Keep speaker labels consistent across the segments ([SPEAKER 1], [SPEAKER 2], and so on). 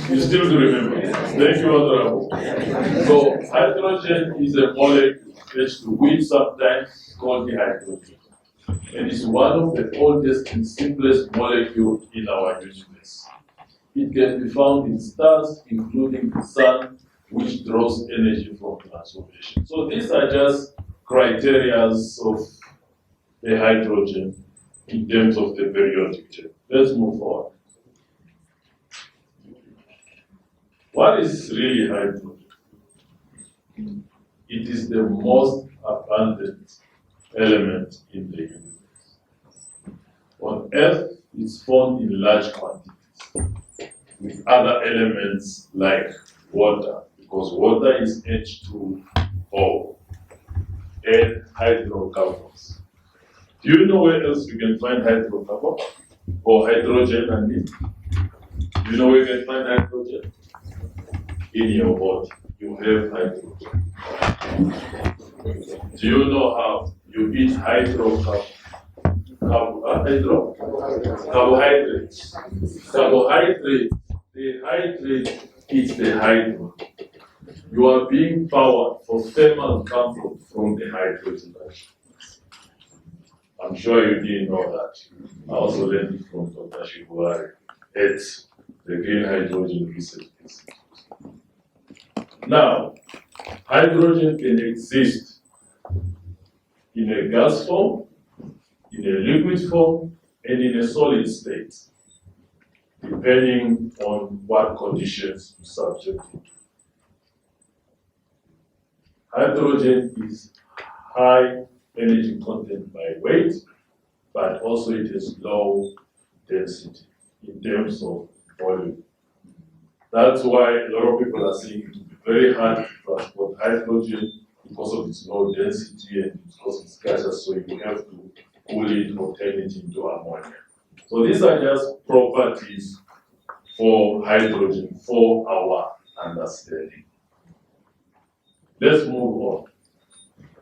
[SPEAKER 1] You still do remember. Thank you, Honorable. So hydrogen is a molecule which sometimes called the hydrogen. And it's one of the oldest and simplest molecules in our universe. It can be found in stars, including the sun, which draws energy from transformation. So these are just criteria of the hydrogen in terms of the periodic table. Let's move forward. What is really hydrogen? It is the most abundant element in the universe. On Earth, it's found in large quantities with other elements like water, because water is H2O and hydrocarbons. Do you know where else you can find hydrocarbon or hydrogen? I mean, do you know where you can find hydrogen? In your body, you have hydrogen. Do you know how you eat carbohydrates? Carbohydrates, the hydrate is the hydro. You are being powered for thermal comfort from the hydrogen. I'm sure you didn't know that. I also learned it from Dr. Shibuari at the Green Hydrogen Research Institute. Now, hydrogen can exist in a gas form, in a liquid form, and in a solid state, depending on what conditions you subject it to. Hydrogen is high energy content by weight, but also it is low density in terms of volume. That's why a lot of people are saying it will be very hard to transport hydrogen because of its low density and because it's gaseous, so you have to cool it or turn it into ammonia. So these are just properties for hydrogen for our understanding. Let's move on.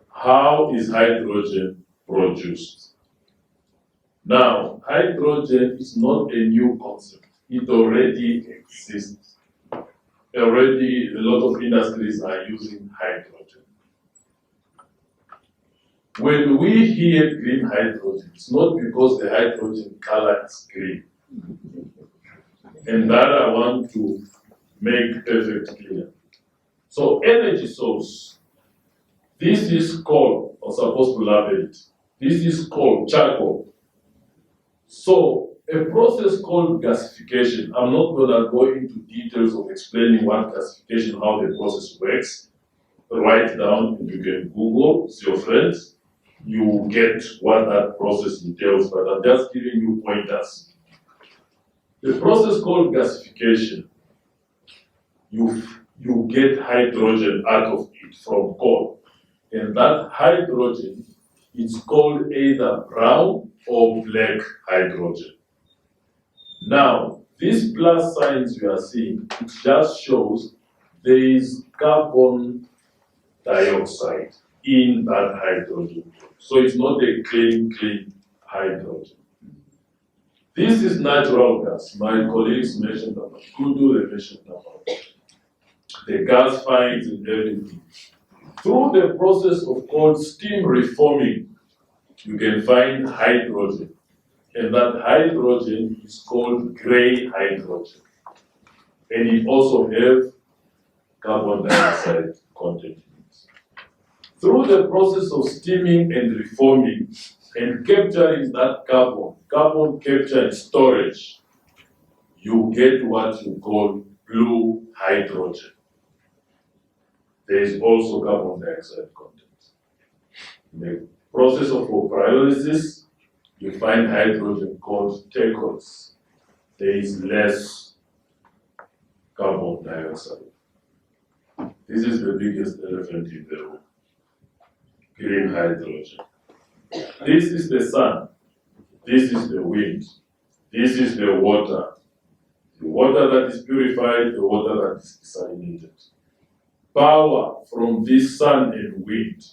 [SPEAKER 1] How is hydrogen produced? Now, hydrogen is not a new concept. It already exists. Already, a lot of industries are using hydrogen. When we hear green hydrogen, it's not because the hydrogen color is green. And that I want to make perfectly clear. So, energy source. This is coal, or supposed to label it. This is coal, charcoal. So, a process called gasification. I'm not going to go into details of explaining what gasification, how the process works. Write down, and you can Google, see your friends. You get what that process entails, but I'm just giving you pointers. The process called gasification, you get hydrogen out of it from coal. And that hydrogen is called either brown or black hydrogen. Now, these plus signs you are seeing, it just shows there is carbon dioxide in that hydrogen. So it's not a clean hydrogen. This is natural gas. My colleagues mentioned about Kudu, they mentioned about the gas finds and everything. Through the process of called steam reforming, you can find hydrogen. And that hydrogen is called gray hydrogen. And it also has carbon dioxide content in it. Through the process of steaming and reforming and capturing that carbon capture and storage, you get what you call blue hydrogen. There is also carbon dioxide content. In the process of pyrolysis, you find hydrogen called turquoise. There is less carbon dioxide. This is the biggest elephant in the room. Green hydrogen. This is the sun. This is the wind. This is the water. The water that is purified, the water that is desalinated. Power from this sun and wind.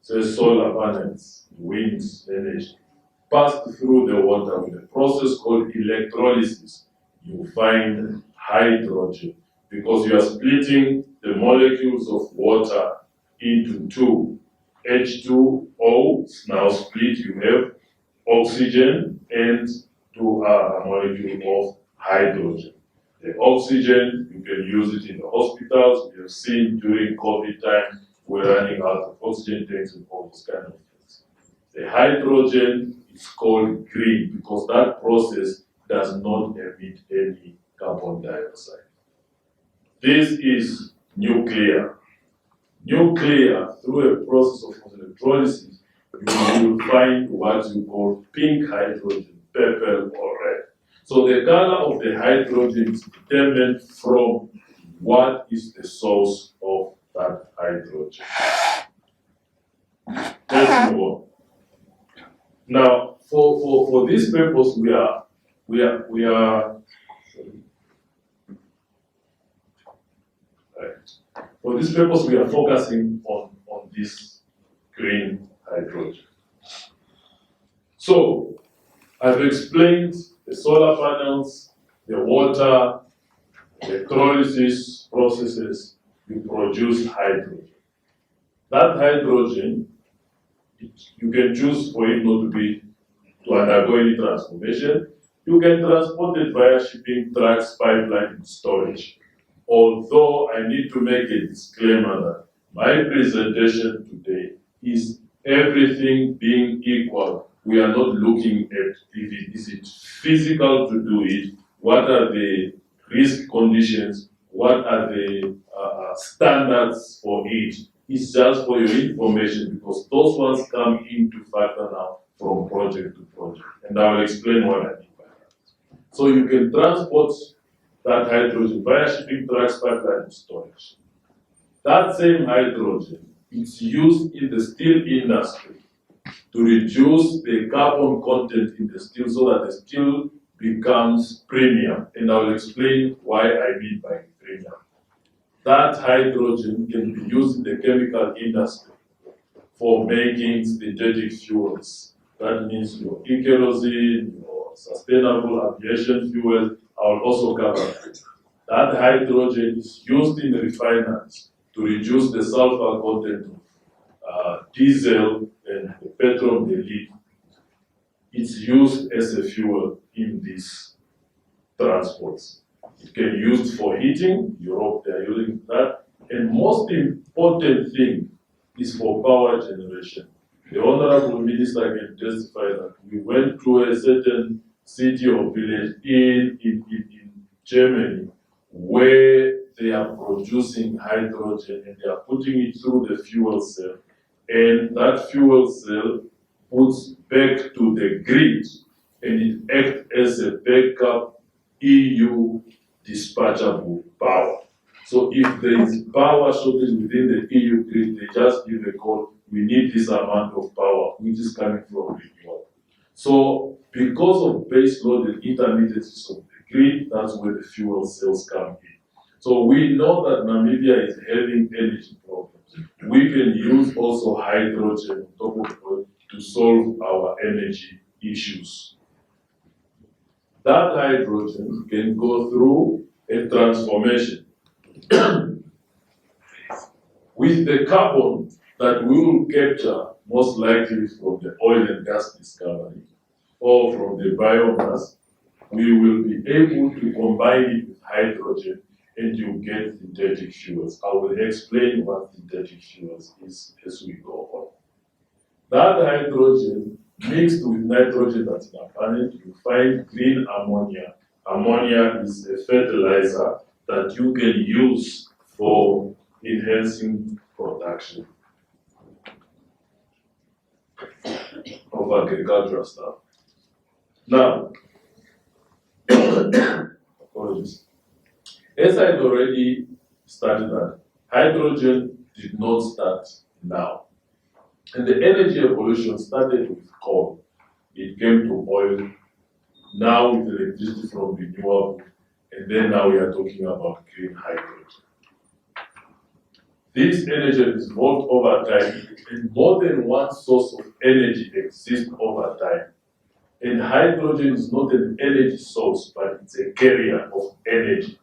[SPEAKER 1] So solar panels, wind energy, passed through the water with a process called electrolysis. you find hydrogen, because you are splitting the molecules of water into two. H2O is now split, you have oxygen and two a molecule of hydrogen. The oxygen, you can use it in the hospitals. We have seen during COVID time, we're running out of oxygen tanks and all those kind of things. The hydrogen is called green because that process does not emit any carbon dioxide. This is nuclear. Nuclear, through a process of electrolysis, you will find what you call pink hydrogen, purple or red. So the color of the hydrogen is determined from what is the source of that hydrogen. Let's move on. Now, for this purpose, we are for this purpose we are focusing on this green hydrogen. So I've explained the solar panels, the water, electrolysis processes, you produce hydrogen. That hydrogen, you can choose for it not to undergo any transformation. You can transport it via shipping, trucks, pipeline, and storage. Although I need to make a disclaimer that my presentation today is everything being equal. We are not looking at is it physical to do it, what are the risk conditions, what are the standards for it. It's just for your information because those ones come into factor now from project to project. And I will explain what I mean by that. So you can transport that hydrogen via shipping, trucks, pipeline, and storage. That same hydrogen is used in the steel industry to reduce the carbon content in the steel so that the steel becomes premium. And I will explain why I mean by premium. That hydrogen can be used in the chemical industry for making synthetic fuels. That means your kerosene, your sustainable aviation fuel. I will also cover that. That hydrogen is used in refineries to reduce the sulfur content of diesel and the petrol they leave. It's used as a fuel in these transports. It can be used for heating. Europe, they are using that. And most important thing is for power generation. The Honorable Minister can testify that we went to a certain city or village in Germany where they are producing hydrogen and they are putting it through the fuel cell. And that fuel cell puts back to the grid and it acts as a backup EU dispatchable power. So if there is power shortage within the EU grid, they just give a call, we need this amount of power, which is coming from renewable. So because of base load and intermittency of the grid, that's where the fuel cells come in. So we know that Namibia is having energy problems. We can use also hydrogen on top of it to solve our energy issues. That hydrogen can go through a transformation with the carbon that we will capture most likely from the oil and gas discovery or from the biomass. We will be able to combine it with hydrogen and you get synthetic fuels. I will explain what synthetic fuels is as we go on. That hydrogen mixed with nitrogen that's in abundance, you find green ammonia. Ammonia is a fertilizer that you can use for enhancing production of agricultural stuff. Now, apologies. As I had already started that, hydrogen did not start now. And the energy evolution started with coal. It came to oil, now with electricity from renewable, and then now we are talking about green hydrogen. This energy is evolved over time, and more than one source of energy exists over time. And hydrogen is not an energy source, but it's a carrier of energy.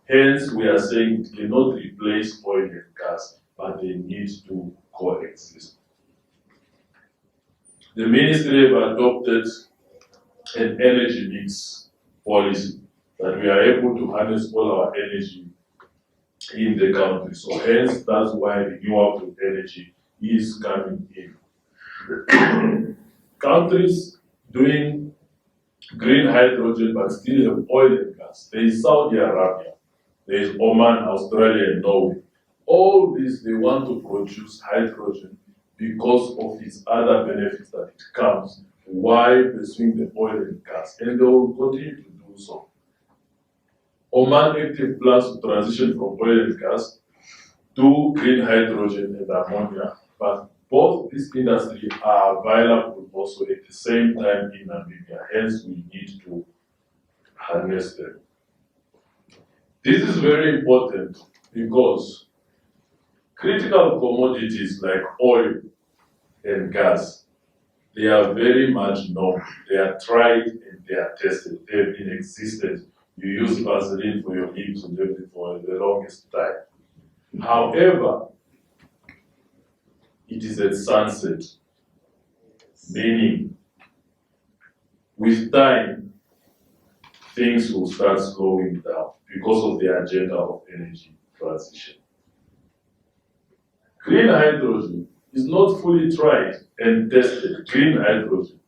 [SPEAKER 1] Hence, we are saying it cannot replace oil and gas, but they need to coexist. The ministry have adopted an energy mix policy that we are able to harness all our energy in the country. So hence, that's why renewable energy is coming in. Countries doing green hydrogen but still have oil and gas. There is Saudi Arabia, there is Oman, Australia, and Norway. All these, they want to produce hydrogen because of its other benefits that it comes while pursuing the oil and gas, and they will continue to do so. Oman active plans to transition from oil and gas to green hydrogen and ammonia, but both these industries are available also at the same time in Namibia, hence we need to harness them. This is very important because critical commodities like oil and gas, they are very much known. They are tried and they are tested. They have been existed. You use Vaseline for your lips and everything for the longest time. However, it is at sunset, meaning with time, things will start slowing down because of the agenda of energy transition. Green hydrogen is not fully tried and tested, green hydrogen,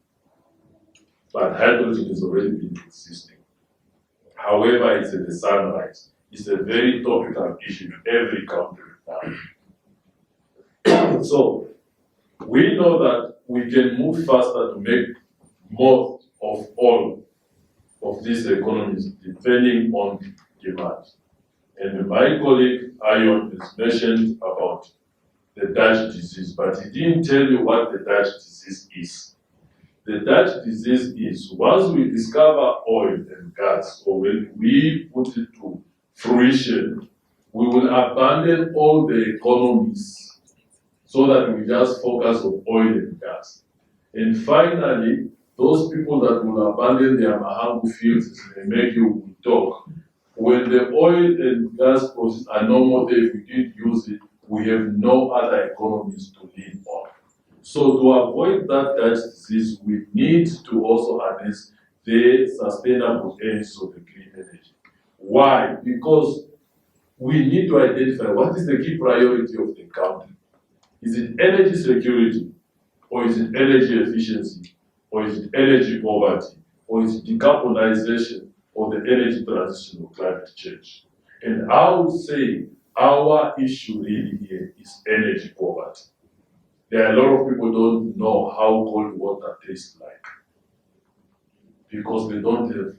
[SPEAKER 1] but hydrogen has already been existing. However, it's at the sunrise. It's a very topical issue in every country now. So, we know that we can move faster to make more of all of these economies depending on demand. And my colleague Ion has mentioned about the Dutch disease, but he didn't tell you what the Dutch disease is. The Dutch disease is once we discover oil and gas, or when we put it to fruition, we will abandon all the economies so that we just focus on oil and gas. And finally, those people that will abandon their Mahangu fields and make you talk, when the oil and gas process are no more there, if we didn't use it, we have no other economies to lean on. So to avoid that Dutch disease, we need to also harness the sustainable ends of the green energy. Why? Because we need to identify what is the key priority of the country. Is it energy security, or is it energy efficiency, or is it energy poverty, or is it decarbonization, or the energy transition or climate change? And I would say our issue really here is energy poverty. There are a lot of people who don't know how cold water tastes like because they don't have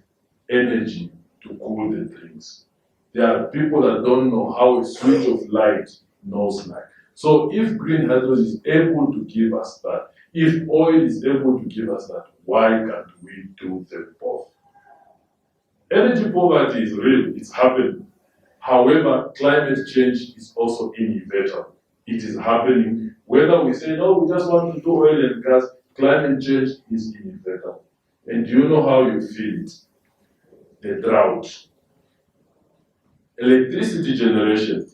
[SPEAKER 1] energy to cool the drinks. There are people that don't know how a switch of light knows like. So if green hydrogen is able to give us that, if oil is able to give us that, why can't we do them both? Energy poverty is real, it's happening. However, climate change is also inevitable. It is happening. Whether we say, no, we just want to do oil and gas, climate change is inevitable. And do you know how you feel it? The drought. Electricity generation.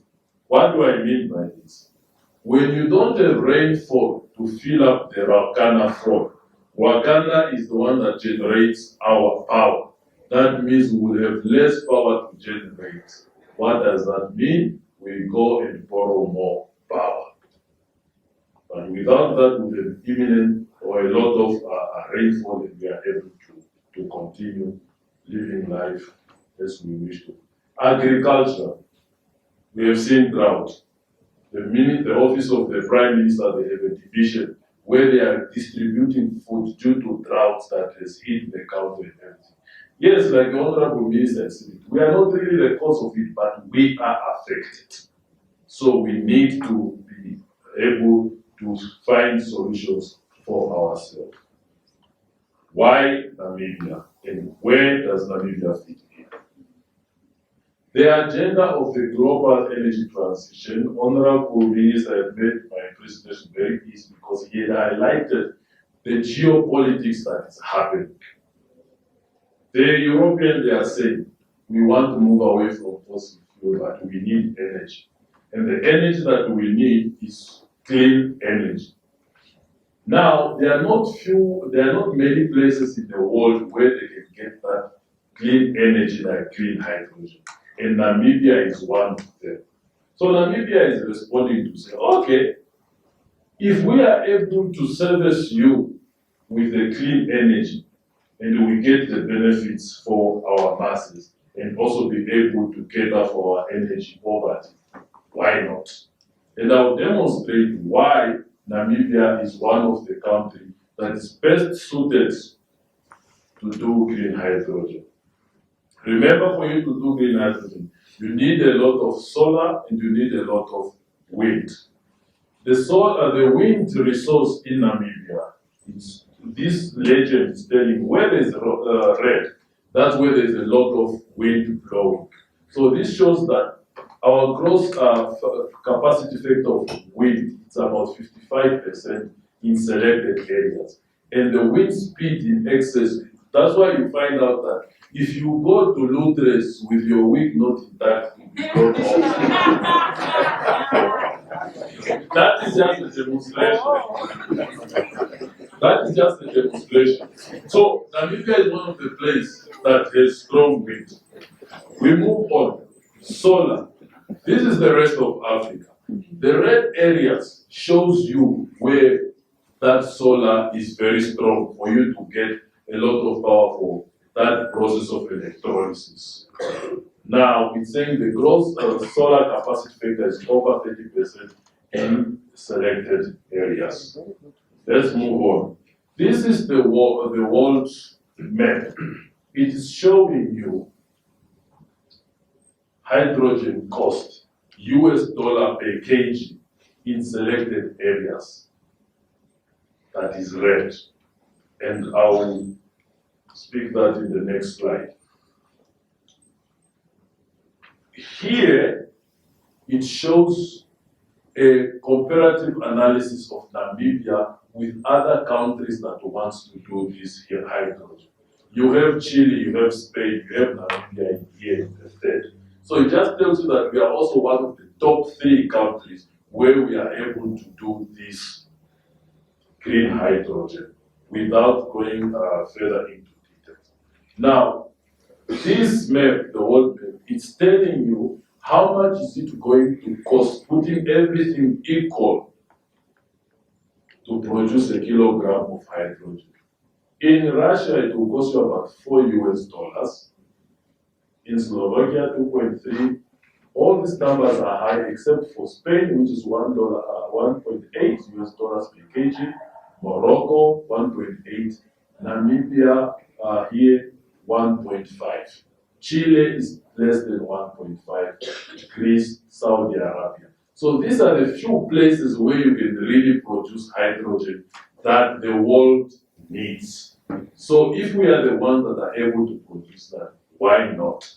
[SPEAKER 1] What do I mean by this? When you don't have rainfall to fill up the Wakana front, Wakana is the one that generates our power. That means we will have less power to generate. What does that mean? We go and borrow more power. But without that, we have imminent or a lot of rainfall, and we are able to continue living life as we wish to. Agriculture, we have seen drought. The minute the office of the Prime Minister, they have a division where they are distributing food due to droughts that has hit the country and everything. Yes, like the Honorable Minister said, we are not really the cause of it, but we are affected. So we need to be able to find solutions for ourselves. Why Namibia? And where does Namibia fit in? The agenda of the global energy transition, Honorable Minister had made my presentation very easy because he had highlighted the geopolitics that is happening. The Europeans, they are saying, we want to move away from fossil fuel, but we need energy. And the energy that we need is clean energy. Now, there are not many places in the world where they can get that clean energy like clean hydrogen. And Namibia is one of them. So Namibia is responding to say, okay, if we are able to service you with the clean energy, and we get the benefits for our masses, and also be able to cater for our energy poverty, why not? And I'll demonstrate why Namibia is one of the countries that is best suited to do green hydrogen. Remember, for you to do green hydrogen, you need a lot of solar and you need a lot of wind. The wind resource in Namibia, this legend is telling where there's red, that's where there's a lot of wind blowing. So this shows that our gross capacity factor of wind is about 55% in selected areas. And the wind speed in excess, that's why you find out that if you go to Lutres with your wing not intact, you go that is just a demonstration. That is just a demonstration. So Namibia is one of the places that has strong wind. We move on. Solar. This is the rest of Africa. The red areas shows you where that solar is very strong for you to get a lot of power for that process of electrolysis. Now, it's saying the gross solar capacity factor is over 30% in selected areas. Let's move on. This is the world's map. It is showing you hydrogen cost, US dollar per kg in selected areas. That is red. And I will speak that in the next slide. Here, it shows a comparative analysis of Namibia with other countries that wants to do this here hydrogen. You have Chile, you have Spain, you have Namibia here in the third. So it just tells you that we are also one of the top 3 countries where we are able to do this green hydrogen without going further into details. Now, this map, the world map, it's telling you how much is it going to cost, putting everything equal, to produce a kilogram of hydrogen. In Russia, it will cost you about $4. In Slovakia, 2.3. All these numbers are high except for Spain, which is $1.8 per kg. Morocco, 1.8. Namibia, here, 1.5. Chile is less than 1.5. Greece, Saudi Arabia. So these are the few places where you can really produce hydrogen that the world needs. So if we are the ones that are able to produce that, why not?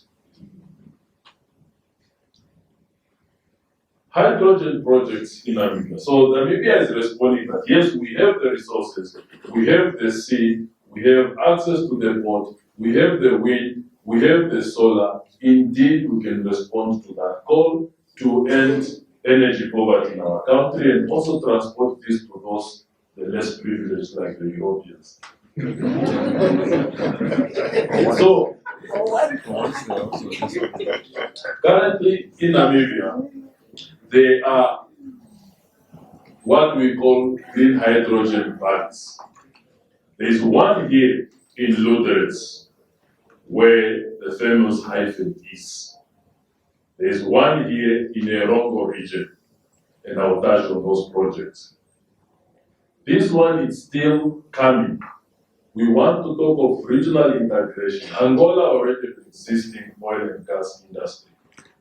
[SPEAKER 1] Hydrogen projects in Namibia. So Namibia is responding that yes, we have the resources, we have the sea, we have access to the port, we have the wind, we have the solar. Indeed, we can respond to that call to end energy poverty in our country and also transport this to those the less privileged like the Europeans. So, currently in Namibia, there are what we call green hydrogen plants. There is one here in Luderitz, where the famous hyphen is. There is one here in the Erongo region, and I'll touch on those projects. This one is still coming. We want to talk of regional integration. Angola already has existing oil and gas industry.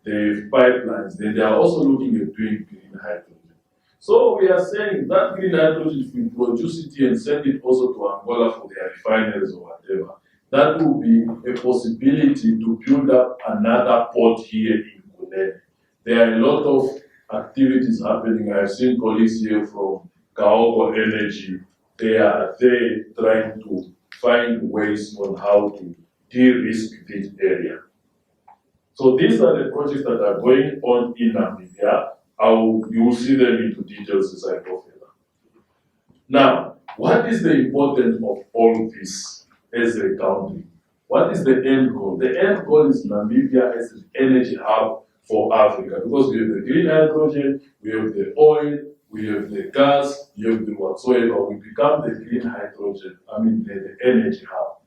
[SPEAKER 1] They have pipelines. Then they are also looking at doing green hydrogen. So we are saying that green hydrogen, if we produce it here and send it also to Angola for their refineries or whatever, that will be a possibility to build up another port here in Kunene. There are a lot of activities happening. I've seen colleagues here from Kaogo Energy, they are there trying to find ways on how to de-risk this area. So these are the projects that are going on in Namibia. You will see them into details as I go further. Now, what is the importance of all this as a country? What is the end goal? The end goal is Namibia as an energy hub for Africa, because we have the green hydrogen, we have the oil, we have the gas, you have the whatsoever. We become the green hydrogen, the energy hub.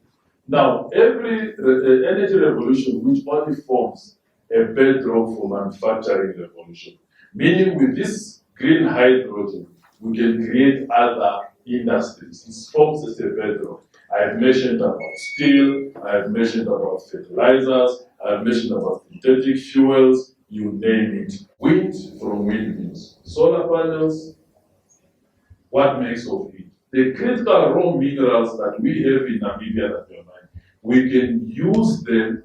[SPEAKER 1] Now, every energy revolution which only forms a bedrock for manufacturing revolution, meaning with this green hydrogen, we can create other industries. It forms as a bedrock. I have mentioned about steel, I have mentioned about fertilizers, I have mentioned about synthetic fuels, you name it. Wind from windmills, solar panels, what makes of it? The critical raw minerals that we have in Namibia that we are mining, we can use them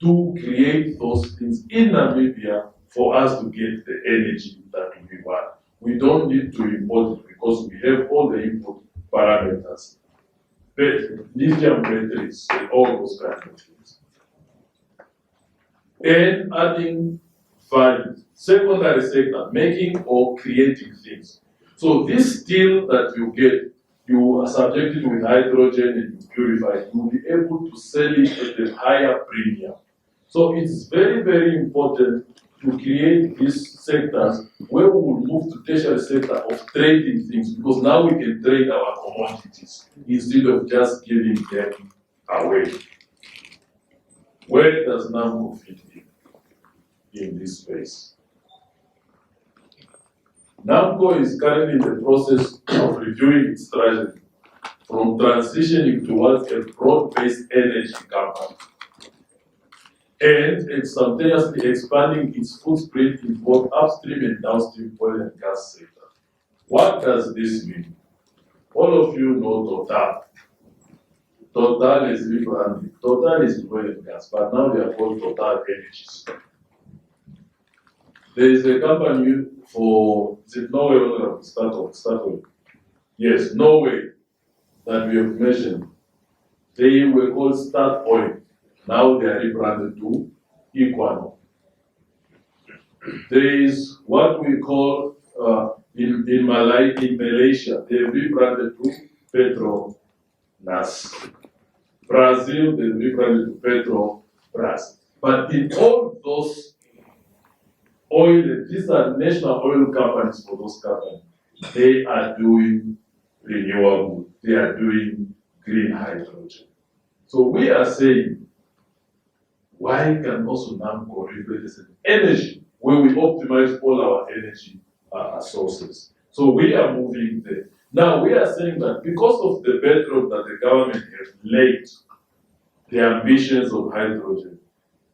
[SPEAKER 1] to create those things in Namibia for us to get the energy that we want. We don't need to import it because we have all the input parameters. Lithium batteries, and all those kinds of things. And adding value, secondary sector, making or creating things. So this steel that you get, you are subjected with hydrogen and you purify it, you will be able to sell it at a higher premium. So it's very, very important to create these sectors where we will move to tertiary sector of trading things, because now we can trade our commodities instead of just giving them away. Where does NAMCOR fit in this space? NAMCOR is currently in the process of reviewing its strategy from transitioning towards a broad-based energy company and simultaneously expanding its footprint in both upstream and downstream oil and gas sector. What does this mean? All of you know Total. Total is rebranded. Total is oil and gas, but now they are called Total Energies. There is a company for, is it Norway? Statoil. Yes, Norway, that we have mentioned. They were called Statoil. Now they are rebranded to Equinor. There is what we call in Malaysia, they rebranded to Petronas. Brazil, they rebranded to Petrobras. But in all those oil, these are national oil companies for those companies. They are doing renewable, they are doing green hydrogen. So we are saying, why can also NAMCOR replace an energy where we optimize all our energy sources? So we are moving there. Now we are saying that because of the bedrock that the government has laid, the ambitions of hydrogen,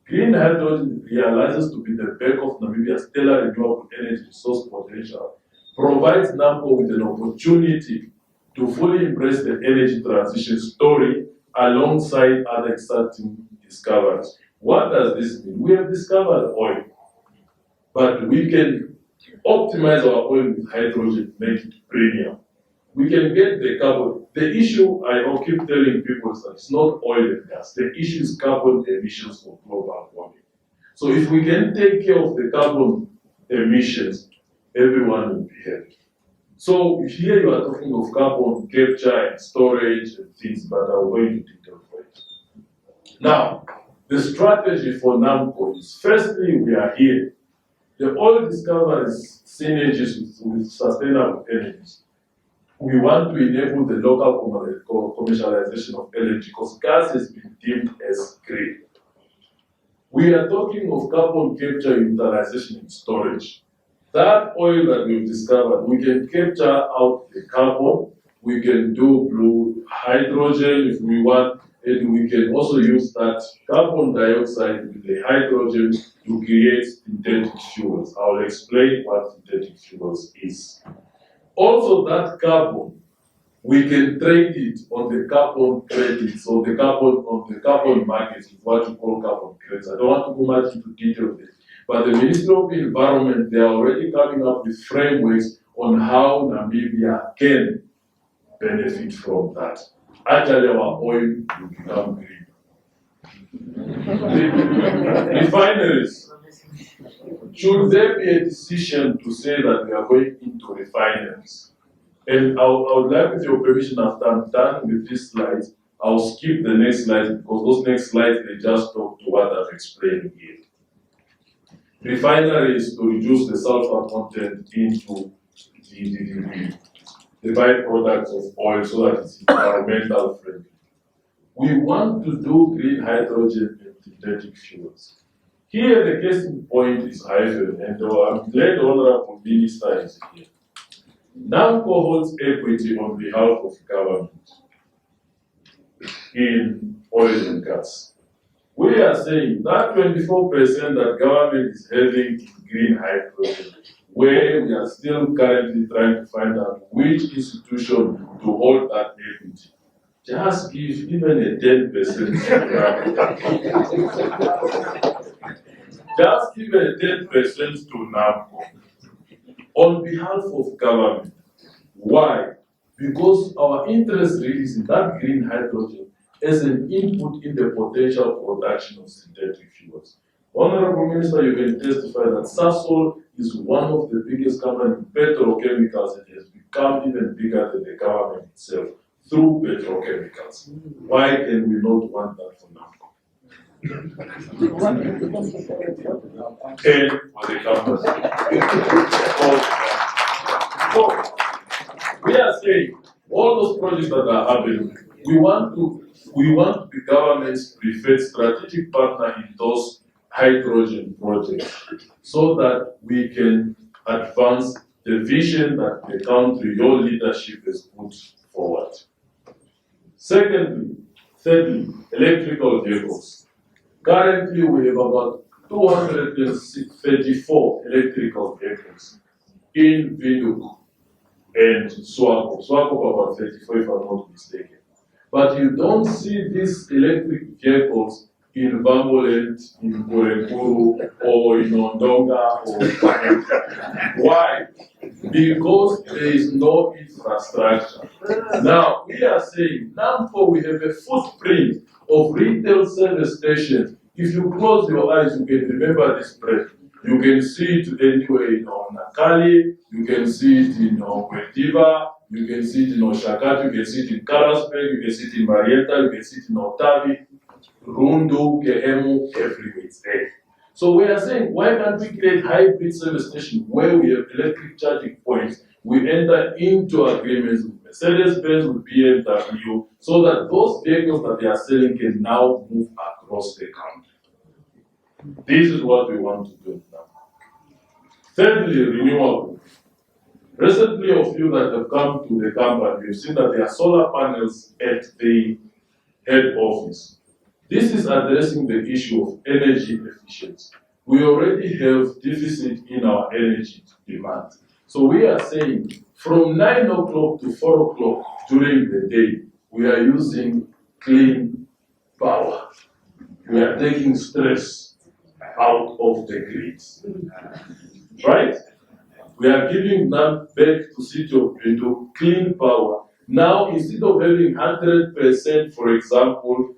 [SPEAKER 1] green hydrogen realizes to be the back of Namibia's stellar renewable energy source potential, provides NAMCOR with an opportunity to fully embrace the energy transition story alongside other exciting discoveries. What does this mean? We have discovered oil, but we can optimize our oil with hydrogen, make it premium. We can get the carbon. The issue I keep telling people is that it's not oil and gas. The issue is carbon emissions for global warming. So if we can take care of the carbon emissions, everyone will be happy. So here you are talking of carbon capture and storage and things, but I'll go into detail for it. Now, the strategy for NAMCOR is, firstly, we are here. The oil discoveries synergies with sustainable energies. We want to enable the local commercialization of energy because gas has been deemed as green. We are talking of carbon capture, utilization, and storage. That oil that we've discovered, we can capture out the carbon, we can do blue hydrogen if we want, and we can also use that carbon dioxide with the hydrogen to create synthetic fuels. I'll explain what synthetic fuels is. Also, that carbon, we can trade it on the carbon credits or the carbon on the carbon markets, is what you call carbon credits. I don't want to go much into detail of this, but the Ministry of Environment, they are already coming up with frameworks on how Namibia can benefit from that. Actually, our oil will become green. Refineries. Should there be a decision to say that we are going into refineries? And I would like, with your permission, after I'm done with this slide, I'll skip the next slides because those next slides, they just talk to what I've explained here. Refineries to reduce the sulfur content into the byproducts of oil so that it's environmental friendly. We want to do green hydrogen and synthetic fuels. Here, the case in point is hydrogen, and I'm glad the Honorable Minister is here. NAMCOR holds equity on behalf of government in oil and gas. We are saying that 24% that government is having in green hydrogen, where we are still currently trying to find out which institution to hold that equity. Just give even a 10% just give a 10% to NAMCOR on behalf of government. Why? Because our interest really is in that green hydrogen as an input in the potential production of synthetic fuels. Honorable Minister, you can testify that Sasol is one of the biggest companies in petrochemicals and has become even bigger than the government itself through petrochemicals. Why can we not want that for NAMCOR? And for the campus. So, we are saying all those projects that are happening, we want to be government's preferred strategic partner in those hydrogen projects so that we can advance the vision that the country, your leadership has put forward. Thirdly, electrical vehicles. Currently, we have about 234 electrical vehicles in Windhoek and Swakop. Swakop about 34 if I'm not mistaken. But you don't see these electric vehicles in Bamboland, in Gorenkuru, or in Ondonga, or why? Because there is no infrastructure. Now, we are saying, NAMCOR, we have a footprint of retail service stations. If you close your eyes, you can remember this brand. You can see it anywhere in Nakali, you can see it in Kwediva, you can see it in Oshakati, you can see it in Karasburg, you can see it in Marietta, you can see it in Otavi, Rundu, Kehemu, everywhere it's there. So we are saying, why can't we create hybrid service stations where we have electric charging points? We enter into agreements with Mercedes-Benz, with BMW, so that those vehicles that they are selling can now move across the country. This is what we want to do now. Thirdly, renewable. Recently, of you that have come to the company, you've seen that there are solar panels at the head office. This is addressing the issue of energy efficiency. We already have deficit in our energy demand. So we are saying from 9 o'clock to 4 o'clock during the day, we are using clean power. We are taking stress out of the grids. Right? We are giving them back to City of Windhoek clean power. Now, instead of having 100%, for example,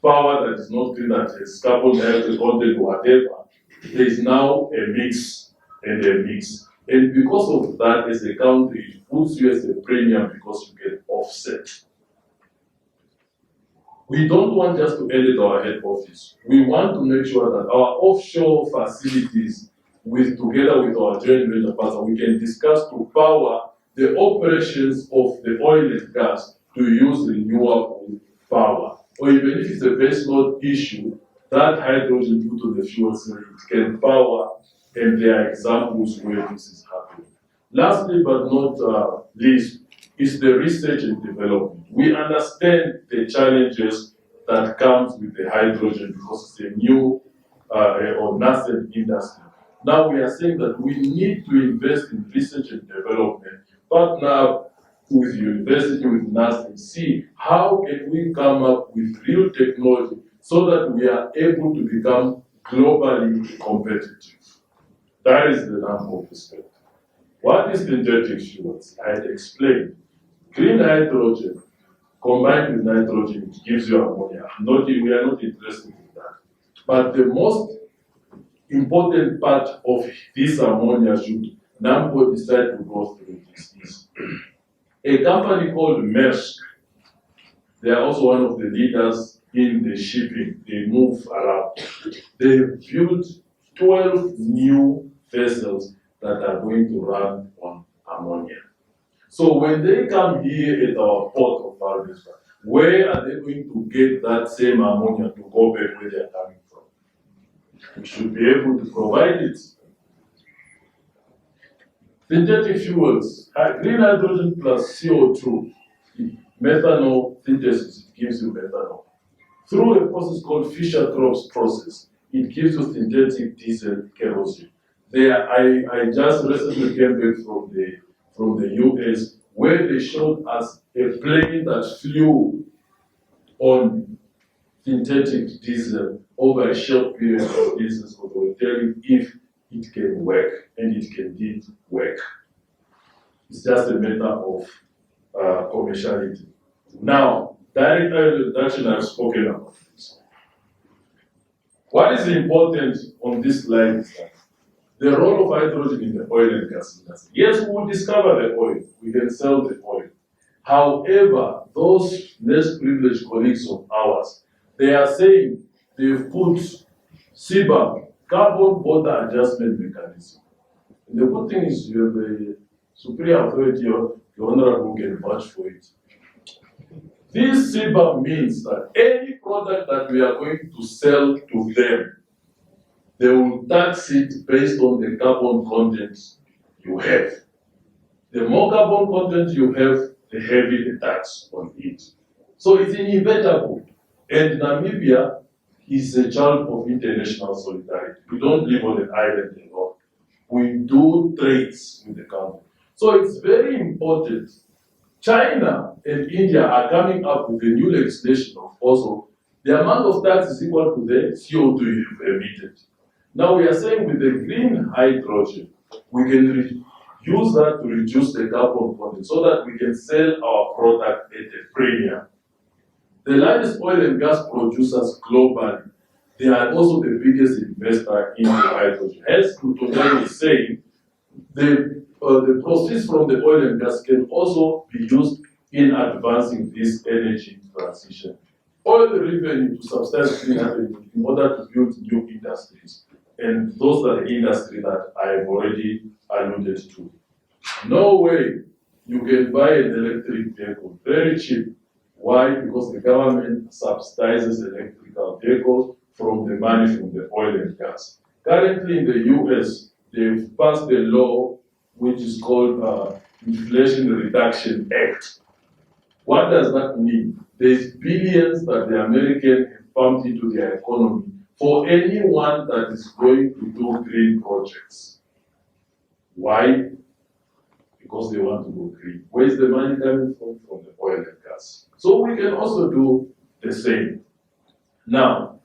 [SPEAKER 1] power that is not green, that has carbon dioxide content or whatever, there is now a mix and a mix. And because of that, as a country, it puts you as a premium because you get offset. We don't want just to edit our head office. We want to make sure that our offshore facilities, together with our joint venture partner, we can discuss to power the operations of the oil and gas to use renewable power. Or even if it's a base load issue, that hydrogen put on the fuel cell, it can power, and there are examples where this is happening. Lastly, but not least, is the research and development. We understand the challenges that comes with the hydrogen because it's a new or nascent industry. Now we are saying that we need to invest in research and development, partner with university, with NASA, and see how can we come up with real technology so that we are able to become globally competitive. That is the NAMCOR perspective. What is synthetic fuels? I had explained. Green hydrogen combined with nitrogen gives you ammonia. We are not interested in that. But the most important part of this ammonia, should NAMCOR decide to go through this, is a company called Maersk. They are also one of the leaders in the shipping. They move around. They built 12 new vessels that are going to run on ammonia. So when they come here at our port of Valparaiso, where are they going to get that same ammonia to go back where they are coming from? We should be able to provide it. Synthetic fuels, green hydrogen plus CO2, methanol synthesis, it gives you methanol. Through a process called Fischer-Tropsch process, it gives you synthetic diesel kerosene. I just recently came back from the US, where they showed us a plane that flew on synthetic diesel over a short period of business, because they were telling if it can work, and it can indeed work. It's just a matter of commerciality. Now, direct oil reduction, I've spoken about this. What is important on this slide is that the role of hydrogen in the oil and gas industry. Yes, we will discover the oil, we can sell the oil. However, those less privileged colleagues of ours, they are saying they've put CBAM, carbon border adjustment mechanism. And the good thing is you have a superior authority, your honorable can vouch for it. This CBAM means that any product that we are going to sell to them, they will tax it based on the carbon content you have. The more carbon content you have, the heavier the tax on it. So it's inevitable. And Namibia is a child of international solidarity. We don't live on an island alone. We do trades with the country. So it's very important. China and India are coming up with a new legislation of also the amount of tax is equal to the CO2 you've emitted. Now we are saying with the green hydrogen, we can use that to reduce the carbon content so that we can sell our product at a premium. The largest oil and gas producers globally, they are also the biggest investor in hydrogen. As today is saying, the proceeds from the oil and gas can also be used in advancing this energy transition. Oil revenue to subsidize green hydrogen in order to build new industries. And those are the industries that I've already alluded to. No way you can buy an electric vehicle very cheap. Why? Because the government subsidizes electrical vehicles from the money from the oil and gas. Currently in the US, they've passed a law which is called Inflation Reduction Act. What does that mean? There's billions that the Americans have pumped into their economy for anyone that is going to do green projects. Why? Because they want to go green. Where is the money coming from? From the oil and gas. So we can also do the same. Now,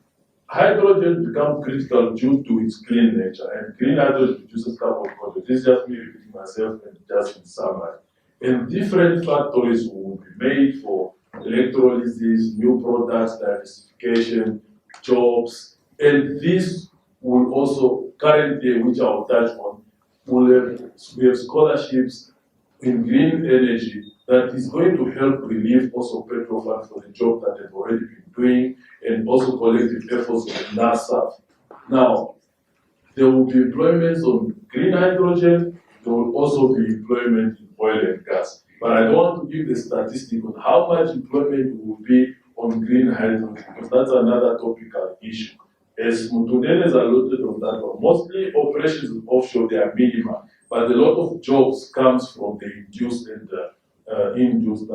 [SPEAKER 1] hydrogen becomes critical due to its clean nature, and green hydrogen reduces carbon content. This is just me repeating myself and just in summary. And different factories will be made for electrolysis, new products, diversification, jobs, and this will also currently, which I will touch on, we have scholarships in green energy that is going to help relieve also petrol fund for the job that they've already been doing, and also collective efforts with NASA. Now, there will be employments on green hydrogen, there will also be employment in oil and gas. But I don't want to give the statistic on how much employment will be on green hydrogen, because that's another topical issue. As Mutundene has alluded on that one, mostly operations offshore, they are minimal, but a lot of jobs comes from the induced and induced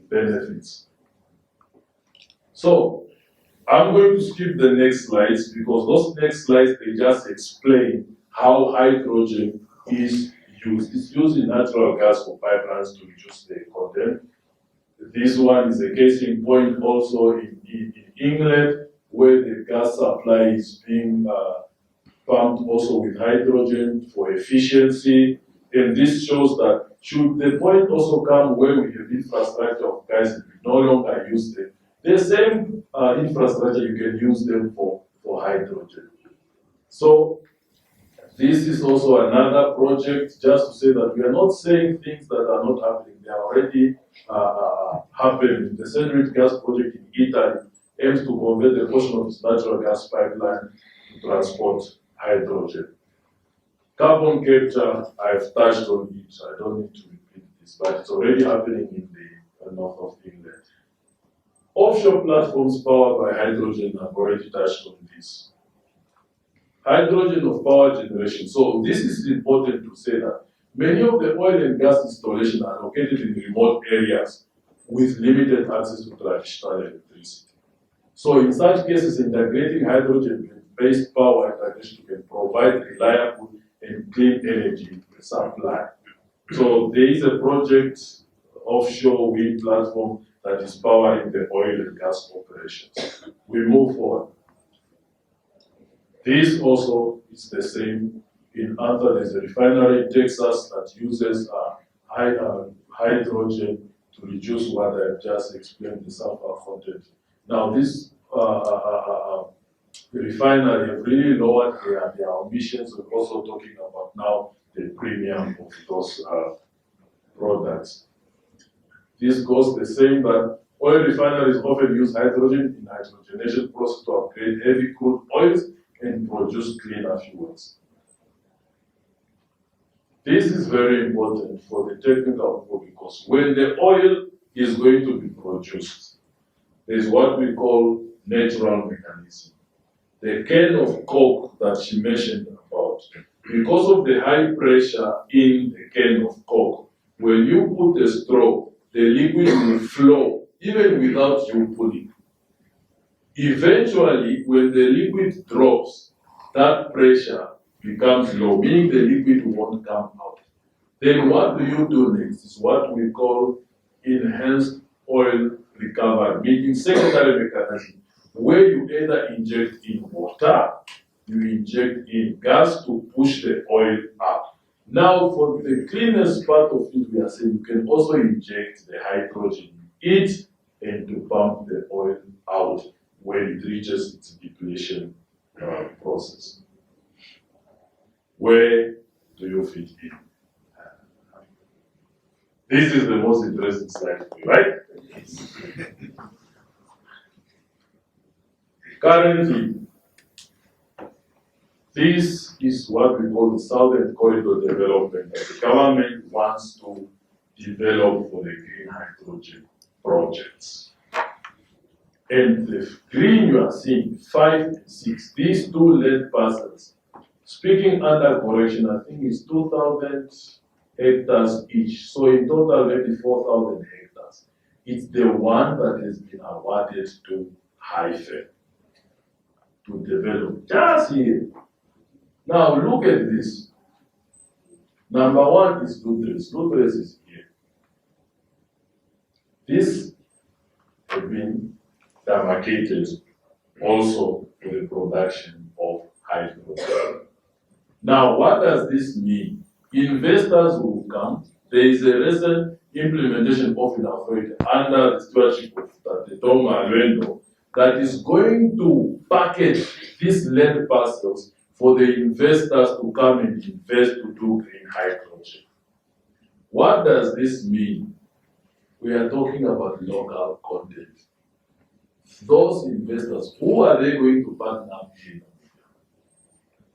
[SPEAKER 1] benefits. So, I'm going to skip the next slides because those next slides, they just explain how hydrogen is used. It's used in natural gas for pipelines to reduce the content. This one is a case in point also in England, where the gas supply is being pumped also with hydrogen for efficiency. And this shows that should the point also come where we have infrastructure of guys and we no longer use them, the same infrastructure you can use them for hydrogen. So this is also another project, just to say that we are not saying things that are not happening. They are already happening. The Senate gas project in Italy aims to convert a portion of its natural gas pipeline to transport hydrogen. Carbon capture, I've touched on it. I don't need to repeat this, but it's already happening in the north of England. Offshore platforms powered by hydrogen, I've already touched on this. Hydrogen of power generation. So this is important to say that many of the oil and gas installations are located in remote areas with limited access to traditional electricity. So in such cases, integrating hydrogen-based power integration can provide reliable and clean energy supply. So there is a project, offshore wind platform, that is powering the oil and gas operations. We move forward. This also is the same in other. There's a refinery in Texas that uses hydrogen to reduce what I've just explained, the sulfur content. Now this refinery have really lowered their emissions. We're also talking about now the premium of those products. This goes the same, but oil refineries often use hydrogen in hydrogenation process to upgrade heavy crude oils and produce cleaner fuels. This is very important for the technical people because when the oil is going to be produced, there is what we call natural mechanism. The can of Coke that she mentioned about, because of the high pressure in the can of Coke, when you put the straw, the liquid will flow even without you pulling. Eventually, when the liquid drops, that pressure becomes low, meaning the liquid won't come out. Then what do you do next? Is what we call enhanced oil recovery, meaning secondary mechanism, where you either inject in water, you inject in gas to push the oil up. Now, for the cleanest part of it, we are saying you can also inject the hydrogen in it and to pump the oil out when it reaches its depletion process. Where do you fit in? This is the most interesting slide for you, right? Currently, this is what we call the Southern Corridor development that the government wants to develop for the green hydrogen projects. And the green you are seeing, 5 and 6, these two lead parcels, speaking under correction, I think it's 2,000 hectares each. So in total, maybe 4,000 hectares. It's the one that has been awarded to Haifa to develop just here. Now look at this. Number one is Lutres. Lutres is here. This has been demarcated also for the production of hydrogen. Now, what does this mean? Investors will come. There is a recent implementation of an authority under the stewardship of the Tonga Lwendo that is going to package these land parcels for the investors to come and invest to do green hydrogen. What does this mean? We are talking about local content. Those investors, who are they going to partner with?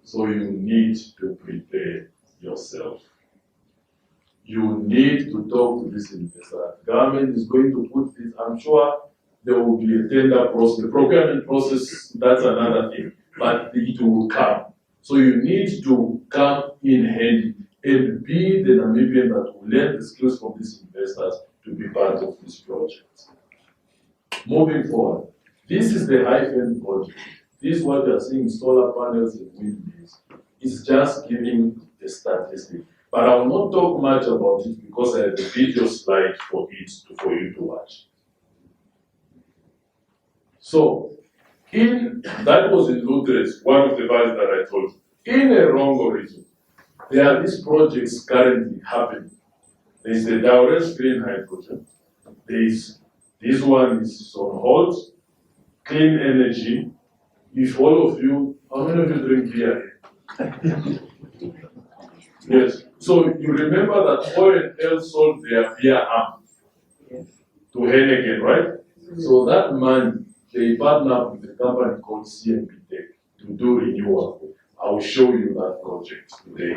[SPEAKER 1] So you need to prepare yourself. You need to talk to this investor. The government is going to put this, I'm sure there will be a tender process, the procurement process, that's another thing, but it will come. So you need to come in handy and be the Namibian that will learn the skills from these investors to be part of this project. Moving forward, this is the high-end project. This is what you are seeing, solar panels and windmills. It's just giving the statistic. But I will not talk much about it because I have a video slide for you to watch. So, that was in Lutres, one of the values that I told you. In a Rongo region, there are these projects currently happening. There's the Daures green hydrogen. There's this one is on hold. Clean energy. If all of you, how many of you drink beer? Yes. So you remember that O&L sold their beer arm to Heineken, right? So that money, they partnered up with a company called CNP Tech to do renewal. I will show you that project today.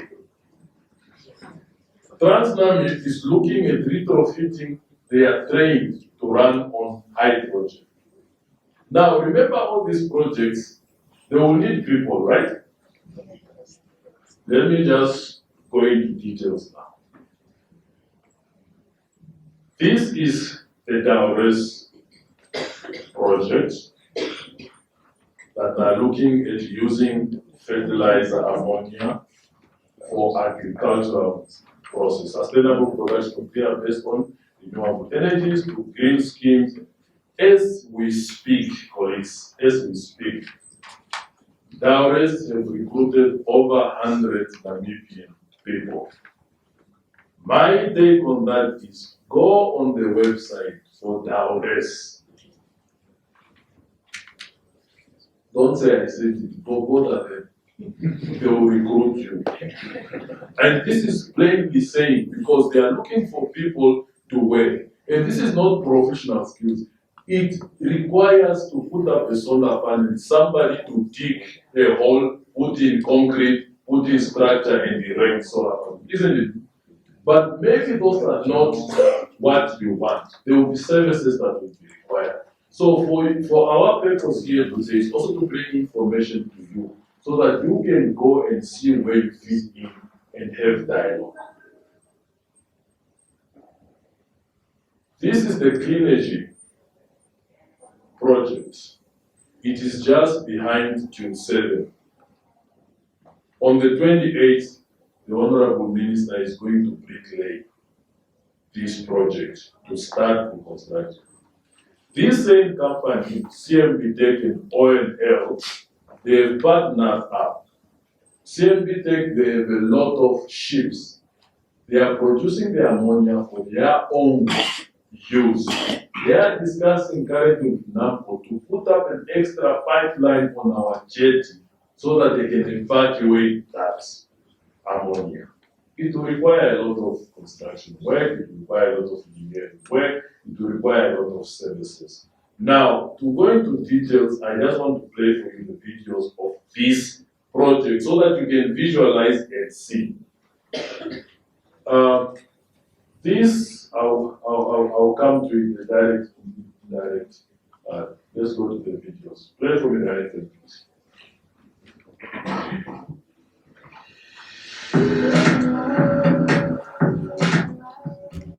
[SPEAKER 1] TransNamib is looking at retrofitting their train to run on hydrogen. Now, remember all these projects, they will need people, right? Let me just go into details now. This is the Daures project that are looking at using fertilizer ammonia for agricultural process. Sustainable production of beer based on renewable energies to green schemes. As we speak, colleagues, as we speak, Daures have recruited over 100 Namibian people. My take on that is go on the website for Daures. Don't say I said it, go there. They will recruit you. And this is plainly saying because they are looking for people to work. And this is not professional skills. It requires to put up a solar panel, somebody to dig a hole, put in concrete, put in structure, and erect solar panel, isn't it? But maybe those are not what you want. There will be services that will be required. So for our purpose here today is also to bring information to you so that you can go and see where you fit in and have dialogue. This is the clean energy project. It is just behind June 7. On the 28th, the Honorable Minister is going to bricklay this project to start the construction. This same company, CNP Tech and O&L, they have partnered up. CNP Tech, they have a lot of ships. They are producing the ammonia for their own use. They are discussing currently with NAMCOR to put up an extra pipeline on our jetty so that they can evacuate that ammonia. It will require a lot of construction work, it will require a lot of engineering work, it will require a lot of services. Now, to go into details, I just want to play for you the videos of this project so that you can visualize and see. This, I'll come to it direct. Let's go to the videos. Play for me directly, please.